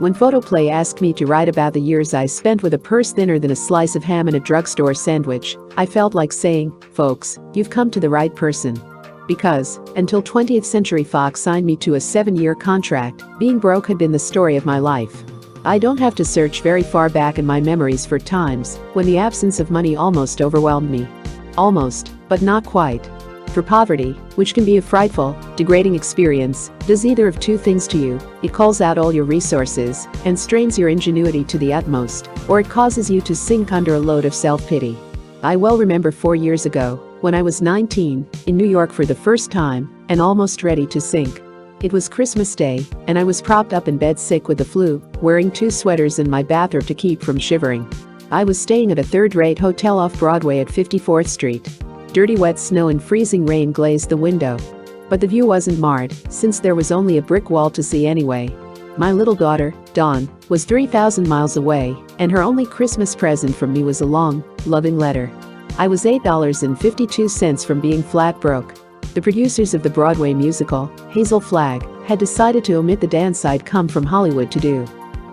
When Photoplay asked me to write about the years I spent with a purse thinner than a slice of ham and a drugstore sandwich, I felt like saying, folks, you've come to the right person. Because, until 20th Century Fox signed me to a 7-year contract, being broke had been the story of my life. I don't have to search very far back in my memories for times when the absence of money almost overwhelmed me. Almost, but not quite. For poverty, which can be a frightful, degrading experience, does either of two things to you: it calls out all your resources and strains your ingenuity to the utmost, or it causes you to sink under a load of self-pity. I well remember 4 years ago, when I was 19, in New York for the first time, and almost ready to sink. It was Christmas Day, and I was propped up in bed sick with the flu, wearing 2 sweaters in my bathrobe to keep from shivering. I was staying at a third-rate hotel off Broadway at 54th Street. Dirty wet snow and freezing rain glazed the window. But the view wasn't marred, since there was only a brick wall to see anyway. My little daughter, Dawn, was 3,000 miles away, and her only Christmas present from me was a long, loving letter. I was $8.52 from being flat broke. The producers of the Broadway musical, Hazel Flagg, had decided to omit the dance I'd come from Hollywood to do.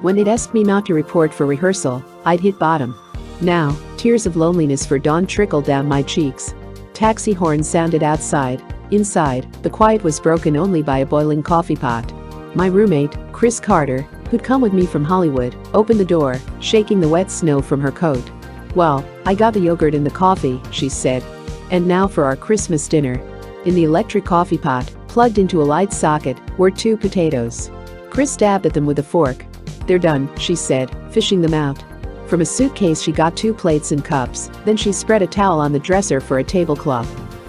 When they'd asked me not to report for rehearsal, I'd hit bottom. Now, tears of loneliness for Dawn trickled down my cheeks. Taxi horns sounded outside. Inside, the quiet was broken only by a boiling coffee pot. My roommate, Chris Carter, who'd come with me from Hollywood, opened the door, shaking the wet snow from her coat. "Well, I got the yogurt in the coffee," she said. "And now for our Christmas dinner." In the electric coffee pot, plugged into a light socket, were 2 potatoes. Chris dabbed at them with a fork. "They're done," she said, fishing them out. From a suitcase she got 2 plates and cups, then she spread a towel on the dresser for a tablecloth.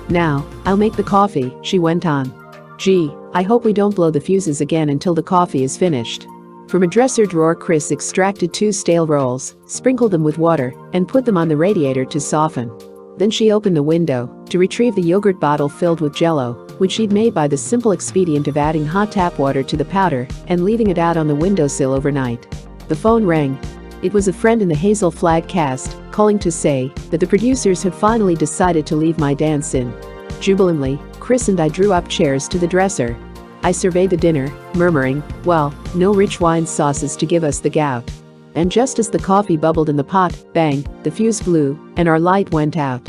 "Now, I'll make the coffee," she went on. "Gee, I hope we don't blow the fuses again until the coffee is finished." From a dresser drawer Chris extracted 2 stale rolls, sprinkled them with water, and put them on the radiator to soften. Then she opened the window to retrieve the yogurt bottle filled with Jell-O, which she'd made by the simple expedient of adding hot tap water to the powder and leaving it out on the windowsill overnight. The phone rang. It was a friend in the Hazel Flagg cast, calling to say that the producers had finally decided to leave my dance in. Jubilantly, Chris and I drew up chairs to the dresser. I surveyed the dinner, murmuring, well, no rich wine sauces to give us the gout. And just as the coffee bubbled in the pot, bang, the fuse blew, and our light went out.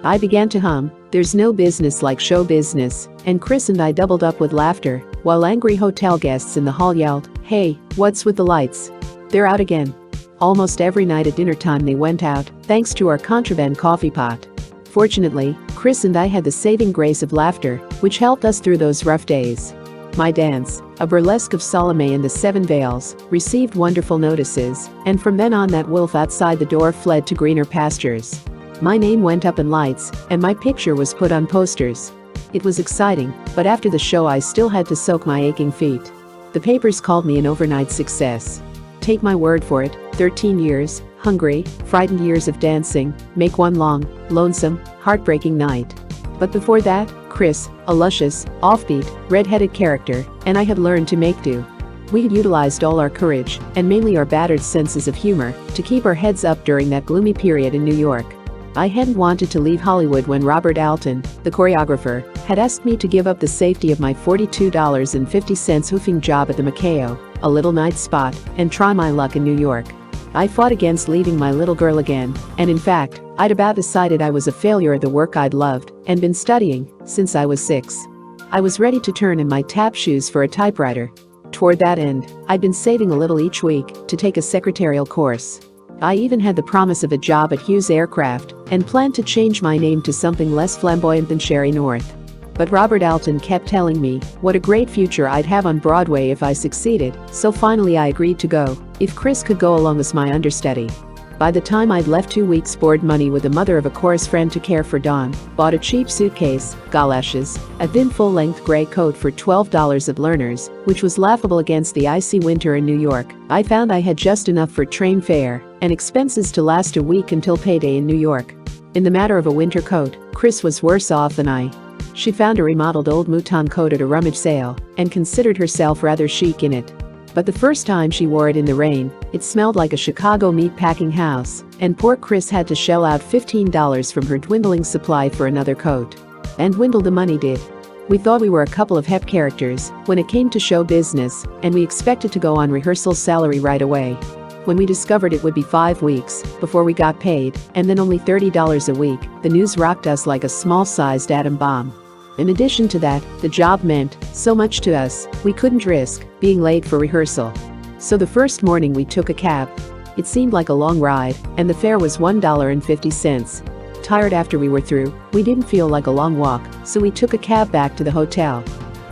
I began to hum, "There's no business like show business," and Chris and I doubled up with laughter, while angry hotel guests in the hall yelled, "Hey, what's with the lights? They're out again." Almost every night at dinner time they went out, thanks to our contraband coffee pot. Fortunately, Chris and I had the saving grace of laughter, which helped us through those rough days. My dance, a burlesque of Salome and the Seven Veils, received wonderful notices, and from then on that wolf outside the door fled to greener pastures. My name went up in lights, and my picture was put on posters. It was exciting, but after the show I still had to soak my aching feet. The papers called me an overnight success. Take my word for it, 13 years, hungry, frightened years of dancing, make one long, lonesome, heartbreaking night. But before that, Chris, a luscious, offbeat, red-headed character, and I had learned to make do. We had utilized all our courage, and mainly our battered senses of humor, to keep our heads up during that gloomy period in New York. I hadn't wanted to leave Hollywood when Robert Alton, the choreographer, had asked me to give up the safety of my $42.50 hoofing job at the Macao, a little night spot, and try my luck in New York. I fought against leaving my little girl again, and in fact, I'd about decided I was a failure at the work I'd loved and been studying since I was 6. I was ready to turn in my tap shoes for a typewriter. Toward that end, I'd been saving a little each week to take a secretarial course. I even had the promise of a job at Hughes Aircraft and planned to change my name to something less flamboyant than Sheree North. But Robert Alton kept telling me what a great future I'd have on Broadway if I succeeded, so finally I agreed to go, if Chris could go along as my understudy. By the time I'd left 2 weeks' board money with the mother of a chorus friend to care for Dawn, bought a cheap suitcase, galoshes, a thin full-length gray coat for $12 at Lerner's, which was laughable against the icy winter in New York, I found I had just enough for train fare and expenses to last a week until payday in New York. In the matter of a winter coat, Chris was worse off than I. She found a remodeled old mouton coat at a rummage sale and considered herself rather chic in it. But the first time she wore it in the rain, it smelled like a Chicago meat-packing house, and poor Chris had to shell out $15 from her dwindling supply for another coat. And dwindle the money did. We thought we were a couple of hep characters when it came to show business, and we expected to go on rehearsal salary right away. When we discovered it would be 5 weeks before we got paid, and then only $30 a week, the news rocked us like a small-sized atom bomb. In addition to that, the job meant so much to us, we couldn't risk being late for rehearsal. So the first morning we took a cab. It seemed like a long ride, and the fare was $1.50. Tired after we were through, we didn't feel like a long walk, so we took a cab back to the hotel.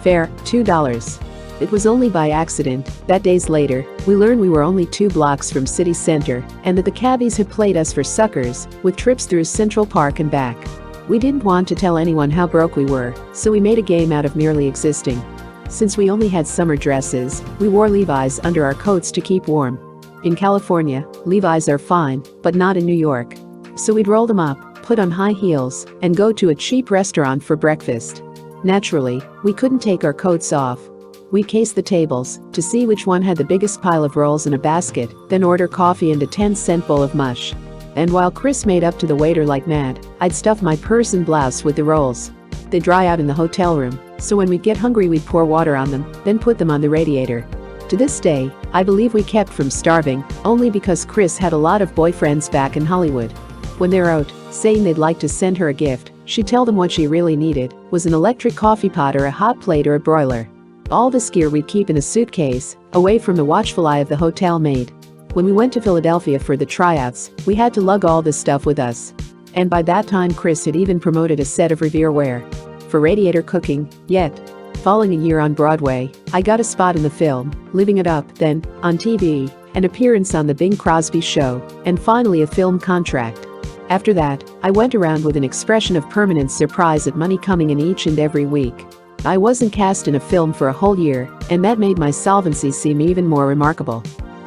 Fare, $2. It was only by accident that days later, we learned we were only 2 blocks from city center, and that the cabbies had played us for suckers with trips through Central Park and back. We didn't want to tell anyone how broke we were, so we made a game out of merely existing. Since we only had summer dresses, we wore Levi's under our coats to keep warm. In California, Levi's are fine, but not in New York. So we'd roll them up, put on high heels, and go to a cheap restaurant for breakfast. Naturally, we couldn't take our coats off. We'd case the tables to see which one had the biggest pile of rolls in a basket, then order coffee and a 10-cent bowl of mush. And while Chris made up to the waiter like mad, I'd stuff my purse and blouse with the rolls. They'd dry out in the hotel room, so when we'd get hungry we'd pour water on them, then put them on the radiator. To this day, I believe we kept from starving, only because Chris had a lot of boyfriends back in Hollywood. When they're out, saying they'd like to send her a gift, she'd tell them what she really needed was an electric coffee pot or a hot plate or a broiler. All this gear we'd keep in a suitcase, away from the watchful eye of the hotel maid. When we went to Philadelphia for the tryouts, we had to lug all this stuff with us. And by that time Chris had even promoted a set of Revere wear for radiator cooking, yet. Following a year on Broadway, I got a spot in the film, Living It Up, then, on TV, an appearance on The Bing Crosby Show, and finally a film contract. After that, I went around with an expression of permanent surprise at money coming in each and every week. I wasn't cast in a film for a whole year, and that made my solvency seem even more remarkable.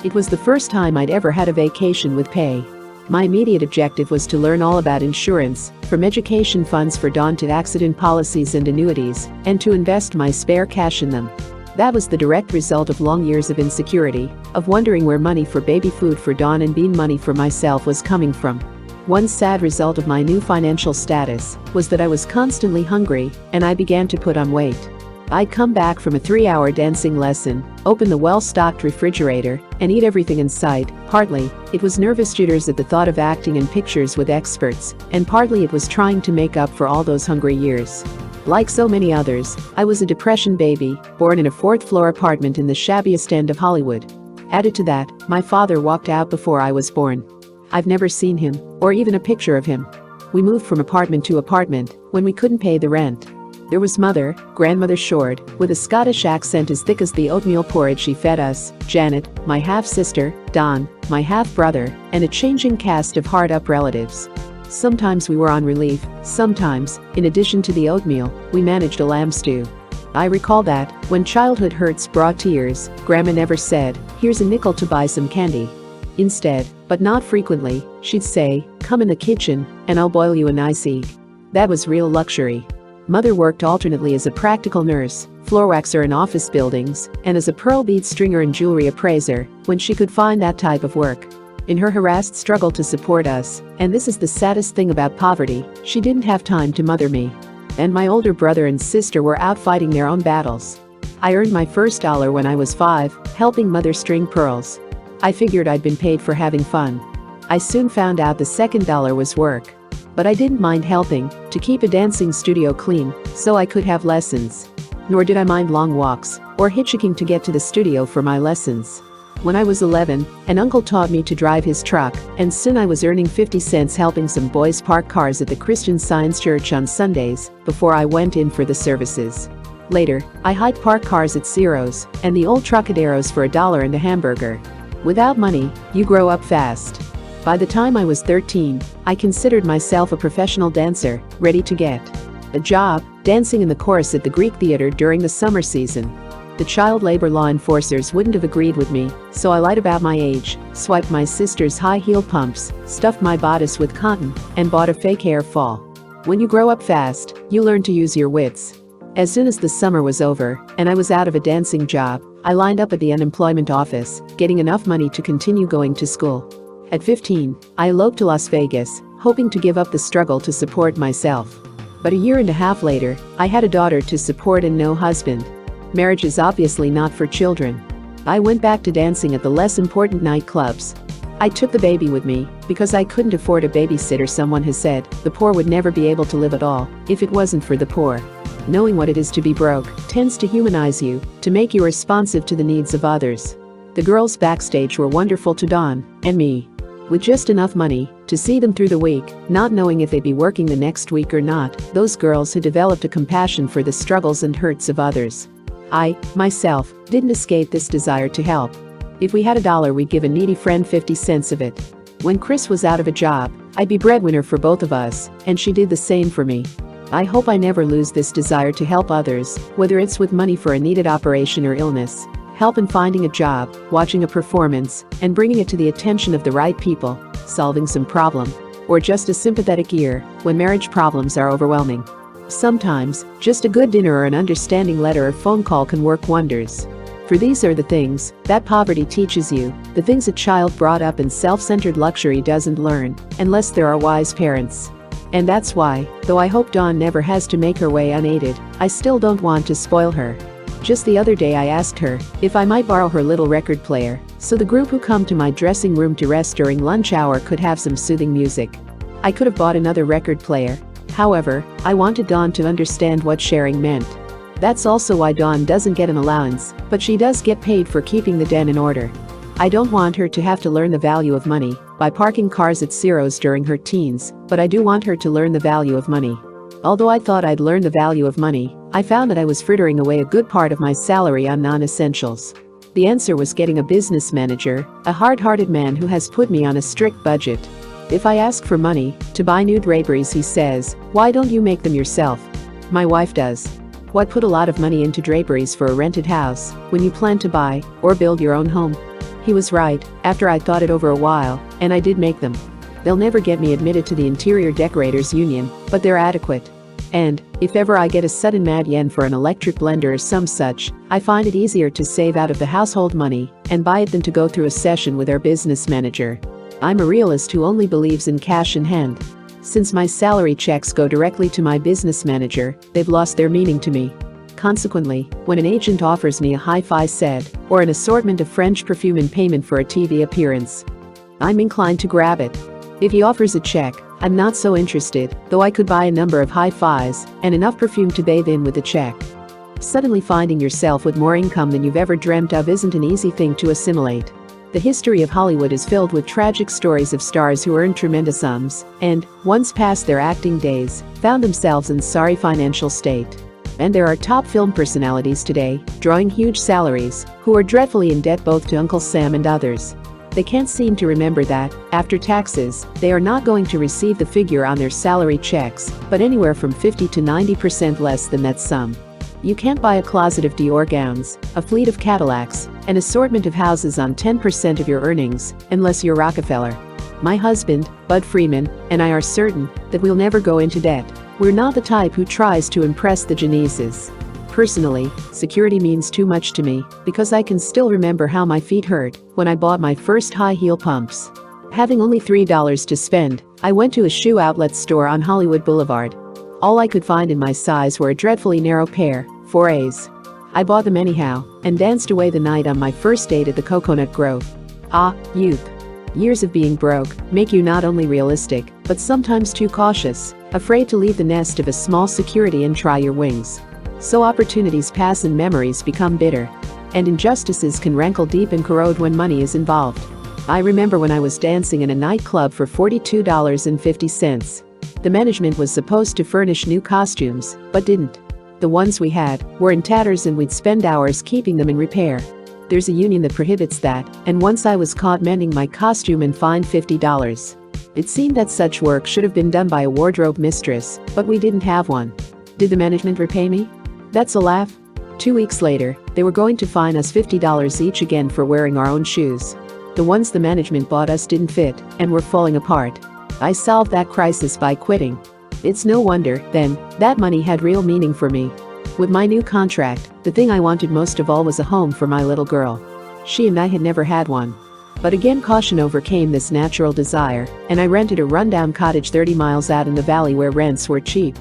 It was the first time I'd ever had a vacation with pay. My immediate objective was to learn all about insurance, from education funds for Dawn to accident policies and annuities, and to invest my spare cash in them. That was the direct result of long years of insecurity, of wondering where money for baby food for Dawn and bean money for myself was coming from. One sad result of my new financial status was that I was constantly hungry, and I began to put on weight. I'd come back from a 3-hour dancing lesson, open the well-stocked refrigerator, and eat everything in sight. Partly, it was nervous jitters at the thought of acting in pictures with experts, and partly it was trying to make up for all those hungry years. Like so many others, I was a depression baby, born in a 4th-floor apartment in the shabbiest end of Hollywood. Added to that, my father walked out before I was born. I've never seen him, or even a picture of him. We moved from apartment to apartment when we couldn't pay the rent. There was Mother, Grandmother Short, with a Scottish accent as thick as the oatmeal porridge she fed us, Janet, my half-sister, Don, my half-brother, and a changing cast of hard-up relatives. Sometimes we were on relief, sometimes, in addition to the oatmeal, we managed a lamb stew. I recall that, when childhood hurts brought tears, Grandma never said, "Here's a nickel to buy some candy." Instead, but not frequently, she'd say, "Come in the kitchen, and I'll boil you a nice egg." That was real luxury. Mother worked alternately as a practical nurse, floor waxer in office buildings, and as a pearl bead stringer and jewelry appraiser, when she could find that type of work. In her harassed struggle to support us, and this is the saddest thing about poverty, she didn't have time to mother me. And my older brother and sister were out fighting their own battles. I earned my first dollar when I was 5, helping mother string pearls. I figured I'd been paid for having fun. I soon found out the second dollar was work. But I didn't mind helping to keep a dancing studio clean so I could have lessons. Nor did I mind long walks or hitchhiking to get to the studio for my lessons. When I was 11, an uncle taught me to drive his truck, and soon I was earning 50 cents helping some boys park cars at the Christian Science Church on Sundays before I went in for the services. Later, I hired parked cars at Ciro's and the old Trocaderos for $1 and a hamburger. Without money, you grow up fast. By the time I was 13, I considered myself a professional dancer, ready to get a job, dancing in the chorus at the Greek Theater during the summer season. The child labor law enforcers wouldn't have agreed with me, so I lied about my age, swiped my sister's high-heel pumps, stuffed my bodice with cotton, and bought a fake hair fall. When you grow up fast, you learn to use your wits. As soon as the summer was over, and I was out of a dancing job, I lined up at the unemployment office, getting enough money to continue going to school. At 15, I eloped to Las Vegas, hoping to give up the struggle to support myself. But a year and a half later, I had a daughter to support and no husband. Marriage is obviously not for children. I went back to dancing at the less important nightclubs. I took the baby with me because I couldn't afford a babysitter. Someone has said the poor would never be able to live at all if it wasn't for the poor. Knowing what it is to be broke tends to humanize you, to make you responsive to the needs of others. The girls backstage were wonderful to Dawn and me. With just enough money to see them through the week, not knowing if they'd be working the next week or not, those girls had developed a compassion for the struggles and hurts of others. I, myself, didn't escape this desire to help. If we had $1, we'd give a needy friend 50 cents of it. When Chris was out of a job, I'd be breadwinner for both of us, and she did the same for me. I hope I never lose this desire to help others, whether it's with money for a needed operation or illness, help in finding a job, watching a performance, and bringing it to the attention of the right people, solving some problem, or just a sympathetic ear when marriage problems are overwhelming. Sometimes, just a good dinner or an understanding letter or phone call can work wonders. For these are the things that poverty teaches you, the things a child brought up in self-centered luxury doesn't learn, unless there are wise parents. And that's why, though I hope Dawn never has to make her way unaided, I still don't want to spoil her. Just the other day I asked her if I might borrow her little record player, so the group who come to my dressing room to rest during lunch hour could have some soothing music. I could have bought another record player. However, I wanted Dawn to understand what sharing meant. That's also why Dawn doesn't get an allowance, but she does get paid for keeping the den in order. I don't want her to have to learn the value of money by parking cars at Ciro's during her teens, but I do want her to learn the value of money. Although I thought I'd learn the value of money, I found that I was frittering away a good part of my salary on non-essentials. The answer was getting a business manager, a hard-hearted man who has put me on a strict budget. If I ask for money to buy new draperies, he says, "Why don't you make them yourself?" My wife does. What put a lot of money into draperies for a rented house when you plan to buy or build your own home? He was right, after I thought it over a while, and I did make them. They'll never get me admitted to the Interior Decorators Union, but they're adequate. And, if ever I get a sudden mad yen for an electric blender or some such, I find it easier to save out of the household money and buy it than to go through a session with our business manager. I'm a realist who only believes in cash in hand. Since my salary checks go directly to my business manager, they've lost their meaning to me. Consequently, when an agent offers me a hi-fi set or an assortment of French perfume in payment for a TV appearance, I'm inclined to grab it. If he offers a check, I'm not so interested, though I could buy a number of hi-fis and enough perfume to bathe in with the check. Suddenly finding yourself with more income than you've ever dreamt of isn't an easy thing to assimilate. The history of Hollywood is filled with tragic stories of stars who earned tremendous sums and, once past their acting days, found themselves in sorry financial state. And there are top film personalities today, drawing huge salaries, who are dreadfully in debt both to Uncle Sam and others. They can't seem to remember that, after taxes, they are not going to receive the figure on their salary checks, but anywhere from 50 to 90% less than that sum. You can't buy a closet of Dior gowns, a fleet of Cadillacs, an assortment of houses on 10% of your earnings, unless you're Rockefeller. My husband, Bud Freeman, and I are certain that we'll never go into debt. We're not the type who tries to impress the Genesis. Personally, security means too much to me because I can still remember how my feet hurt when I bought my first high-heel pumps. Having only $3 to spend, I went to a shoe outlet store on Hollywood Boulevard. All I could find in my size were a dreadfully narrow pair, 4As. I bought them anyhow and danced away the night on my first date at the Coconut Grove. Ah, youth. Years of being broke make you not only realistic, but sometimes too cautious, afraid to leave the nest of a small security and try your wings. So opportunities pass and memories become bitter. And injustices can rankle deep and corrode when money is involved. I remember when I was dancing in a nightclub for $42.50. The management was supposed to furnish new costumes, but didn't. The ones we had were in tatters and we'd spend hours keeping them in repair. There's a union that prohibits that, and once I was caught mending my costume and fined $50. It seemed that such work should have been done by a wardrobe mistress, but we didn't have one. Did the management repay me? That's a laugh. 2 weeks later, they were going to fine us $50 each again for wearing our own shoes. The ones the management bought us didn't fit and were falling apart. I solved that crisis by quitting. It's no wonder, then, that money had real meaning for me. With my new contract, the thing I wanted most of all was a home for my little girl. She and I had never had one. But again, caution overcame this natural desire, and I rented a rundown cottage 30 miles out in the valley where rents were cheap.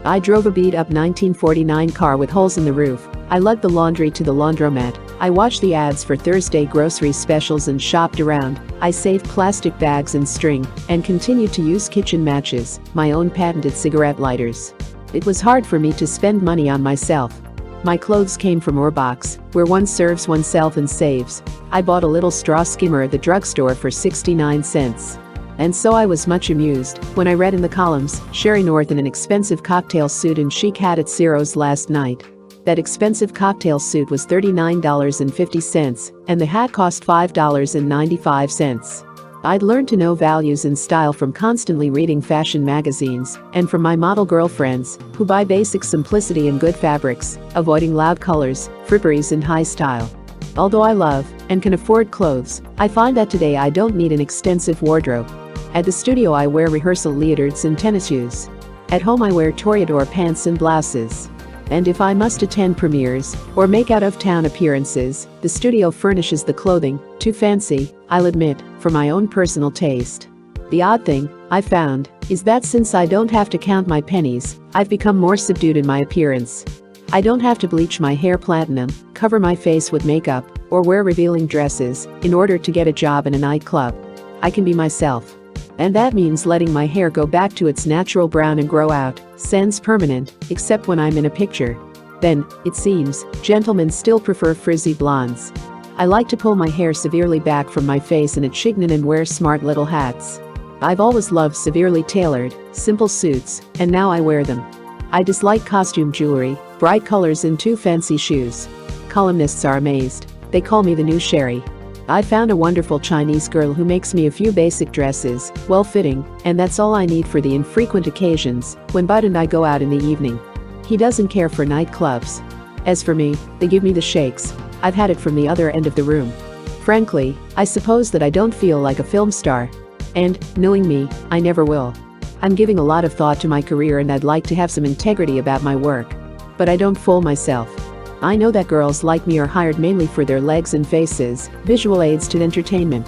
I drove a beat-up 1949 car with holes in the roof. I lugged the laundry to the laundromat. I watched the ads for Thursday grocery specials and shopped around. I saved plastic bags and string and continued to use kitchen matches, my own patented cigarette lighters. It was hard for me to spend money on myself. My clothes came from Orbox, where one serves oneself and saves. I bought a little straw skimmer at the drugstore for 69 cents. And so I was much amused when I read in the columns, Sheree North in an expensive cocktail suit and chic hat at Ciro's last night. That expensive cocktail suit was $39.50, and the hat cost $5.95. I'd learned to know values and style from constantly reading fashion magazines and from my model girlfriends, who buy basic simplicity and good fabrics, avoiding loud colors, fripperies and high style. Although I love and can afford clothes, I find that today I don't need an extensive wardrobe. At the studio I wear rehearsal leotards and tennis shoes. At home I wear toreador pants and blouses. And if I must attend premieres or make out-of-town appearances, the studio furnishes the clothing, too fancy, I'll admit, for my own personal taste. The odd thing, I found, is that since I don't have to count my pennies, I've become more subdued in my appearance. I don't have to bleach my hair platinum, cover my face with makeup, or wear revealing dresses in order to get a job in a nightclub. I can be myself. And that means letting my hair go back to its natural brown and grow out, sans permanent, except when I'm in a picture. Then, it seems, gentlemen still prefer frizzy blondes. I like to pull my hair severely back from my face in a chignon and wear smart little hats. I've always loved severely tailored, simple suits, and now I wear them. I dislike costume jewelry, bright colors and too fancy shoes. Columnists are amazed. They call me the new Sheree. I found a wonderful Chinese girl who makes me a few basic dresses, well-fitting, and that's all I need for the infrequent occasions when Bud and I go out in the evening. He doesn't care for nightclubs. As for me, they give me the shakes. I've had it from the other end of the room. Frankly, I suppose that I don't feel like a film star. And, knowing me, I never will. I'm giving a lot of thought to my career and I'd like to have some integrity about my work. But I don't fool myself. I know that girls like me are hired mainly for their legs and faces, visual aids to entertainment.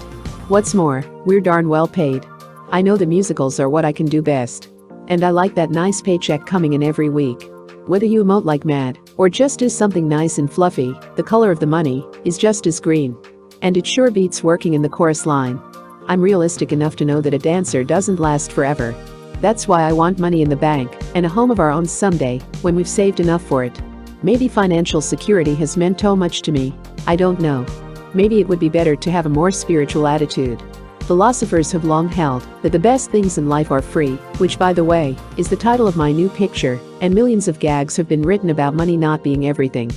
What's more, we're darn well paid. I know the musicals are what I can do best. And I like that nice paycheck coming in every week. Whether you emote like mad, or just do something nice and fluffy, the color of the money is just as green. And it sure beats working in the chorus line. I'm realistic enough to know that a dancer doesn't last forever. That's why I want money in the bank, and a home of our own someday, when we've saved enough for it. Maybe financial security has meant so much to me, I don't know. Maybe it would be better to have a more spiritual attitude. Philosophers have long held that the best things in life are free, which by the way, is the title of my new picture, and millions of gags have been written about money not being everything.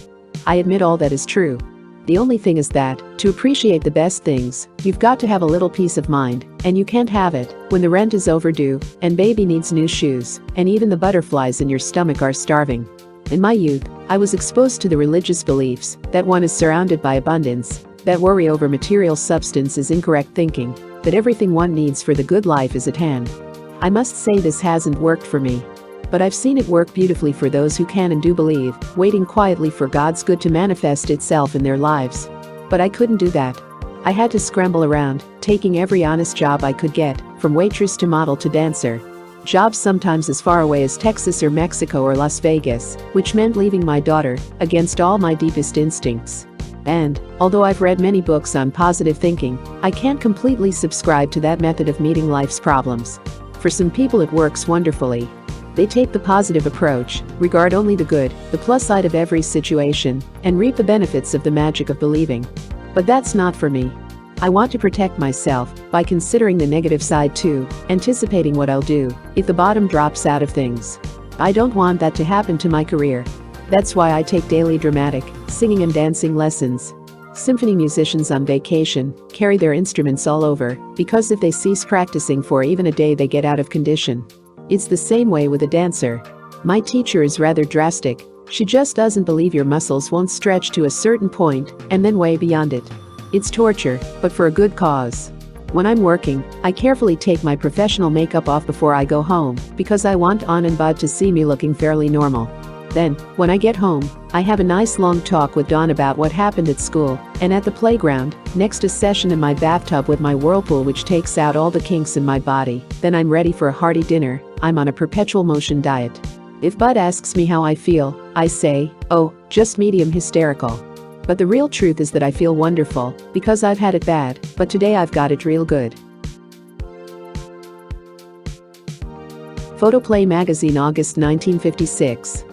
I admit all that is true. The only thing is that, to appreciate the best things, you've got to have a little peace of mind, and you can't have it when the rent is overdue, and baby needs new shoes, and even the butterflies in your stomach are starving. In my youth, I was exposed to the religious beliefs that one is surrounded by abundance, that worry over material substance is incorrect thinking, that everything one needs for the good life is at hand. I must say this hasn't worked for me. But I've seen it work beautifully for those who can and do believe, waiting quietly for God's good to manifest itself in their lives. But I couldn't do that. I had to scramble around, taking every honest job I could get, from waitress to model to dancer. Jobs sometimes as far away as Texas or Mexico or Las Vegas, which meant leaving my daughter, against all my deepest instincts. And, although I've read many books on positive thinking, I can't completely subscribe to that method of meeting life's problems. For some people it works wonderfully. They take the positive approach, regard only the good, the plus side of every situation, and reap the benefits of the magic of believing. But that's not for me. I want to protect myself by considering the negative side too, anticipating what I'll do if the bottom drops out of things. I don't want that to happen to my career. That's why I take daily dramatic, singing and dancing lessons. Symphony musicians on vacation carry their instruments all over, because if they cease practicing for even a day they get out of condition. It's the same way with a dancer. My teacher is rather drastic. She just doesn't believe your muscles won't stretch to a certain point and then way beyond it. It's torture, but for a good cause. When I'm working, I carefully take my professional makeup off before I go home, because I want Ann and Bud to see me looking fairly normal. Then, when I get home, I have a nice long talk with Dawn about what happened at school and at the playground, next a session in my bathtub with my whirlpool which takes out all the kinks in my body. Then I'm ready for a hearty dinner. I'm on a perpetual motion diet. If Bud asks me how I feel, I say, oh, just medium hysterical. But the real truth is that I feel wonderful, because I've had it bad, but today I've got it real good. Photoplay magazine, August 1956.